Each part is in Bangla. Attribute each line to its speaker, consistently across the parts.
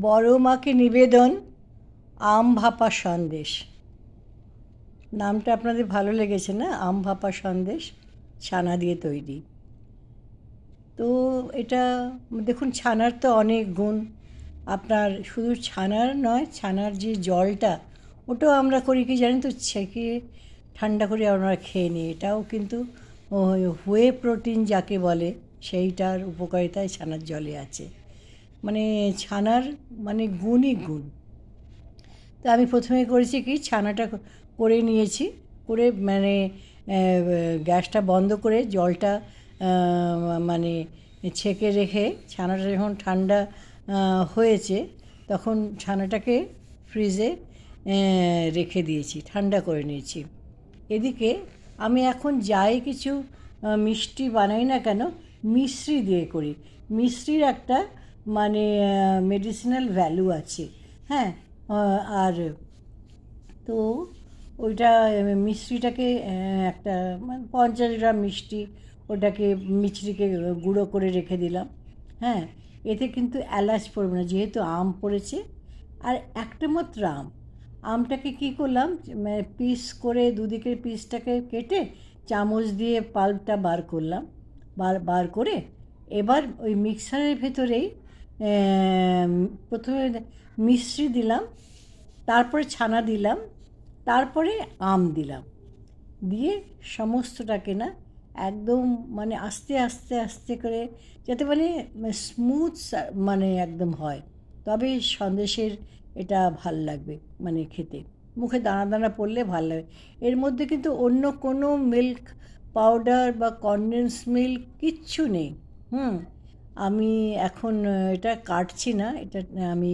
Speaker 1: বড় মাকে নিবেদন আম ভাপা সন্দেশ। নামটা আপনাদের ভালো লেগেছে না? আম ভাপা সন্দেশ ছানা দিয়ে তৈরি। তো এটা দেখুন, ছানার তো অনেক গুণ। আপনার শুধু ছানার নয়, ছানার যে জলটা, ওটাও আমরা করি কি জানেন তো, ছেঁকে ঠান্ডা করে আমরা খেয়ে নিই। এটাও কিন্তু হুয়ে প্রোটিন যাকে বলে, সেইটার উপকারিতায় ছানার জলে আছে। মানে ছানার মানে গুণই গুণ। তো আমি প্রথমে করেছি কি, ছানাটা করে নিয়েছি, করে মানে গ্যাসটা বন্ধ করে জলটা মানে ছেঁকে রেখে ছানাটা যখন ঠান্ডা হয়েছে তখন ছানাটাকে ফ্রিজে রেখে দিয়েছি, ঠান্ডা করে নিয়েছি। এদিকে আমি এখন যাই কিছু মিষ্টি বানাই না কেন, মিশ্রি দিয়ে করি। মিশ্রির একটা মানে মেডিসিনাল ভ্যালু আছে, হ্যাঁ। আর তো ওইটা মিষ্টিটাকে একটা মানে 50 গ্রাম মিষ্টি, ওটাকে মিছরিকে গুঁড়ো করে রেখে দিলাম, হ্যাঁ। এতে কিন্তু এলাচ পড়বে না, যেহেতু আম পড়েছে। আর একটা মাত্র আমটাকে কী করলাম, পিস করে দুদিকের পিসটাকে কেটে চামচ দিয়ে পাল্পটা বার করলাম, বার করে এবার ওই মিক্সারের ভেতরেই প্রথমে মিশ্রি দিলাম, তারপরে ছানা দিলাম, তারপরে আম দিলাম, দিয়ে সমস্তটাকে না একদম মানে আস্তে আস্তে আস্তে করে, যাতে মানে স্মুথ মানে একদম হয়, তবে সন্দেশের এটা ভাল লাগবে, মানে খেতে মুখে দানা দানা পড়লে ভাল লাগবে। এর মধ্যে কিন্তু অন্য কোনো মিল্ক পাউডার বা কনডেন্স মিল্ক কিচ্ছু নেই। আমি এখন এটা কাটছি না, এটা আমি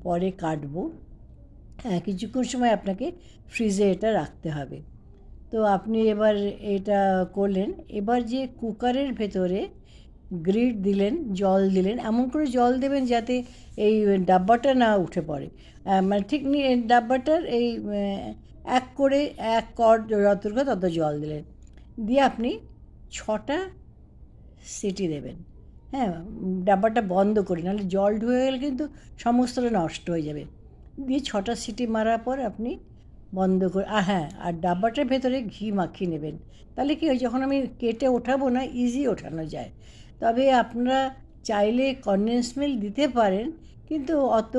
Speaker 1: পরে কাটবো। হ্যাঁ, কিছুক্ষণ সময় আপনাকে ফ্রিজে এটা রাখতে হবে। তো আপনি এবার এটা করলেন, এবার যে কুকারের ভেতরে গ্রিট দিলেন, জল দিলেন, এমন করে জল দেবেন যাতে এই ডাব্বাটা না উঠে পড়ে, মানে ঠিক ডাব্বাটার এই এক করে এক কর যতটুকু তত জল দিলেন, দিয়ে আপনি 6টা সিটি দেবেন, হ্যাঁ। ডাব্বাটা বন্ধ করে, নাহলে জল ঢুকে গেলে কিন্তু সমস্তটা নষ্ট হয়ে যাবে। দিয়ে 6টা সিটি মারার পর আপনি বন্ধ করে, হ্যাঁ, আর ডাব্বাটার ভেতরে ঘি মাখিয়ে নেবেন, তাহলে কি হয়, যখন আমি কেটে ওঠাবো না, ইজি ওঠানো যায়। তবে আপনারা চাইলে কনডেন্স মিল্ক দিতে পারেন, কিন্তু অত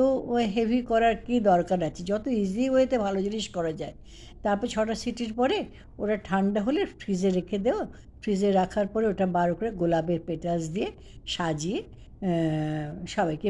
Speaker 1: হেভি করার কি দরকার আছে, যত ইজি ওয়েতে ভালো জিনিস করা যায়। তারপর 6টা সিটির পরে ওটা ঠান্ডা হলে ফ্রিজে রেখে দেও। ফ্রিজে রাখার পরে ওটা বার করে গোলাপের পেটালস দিয়ে সাজিয়ে সবাইকে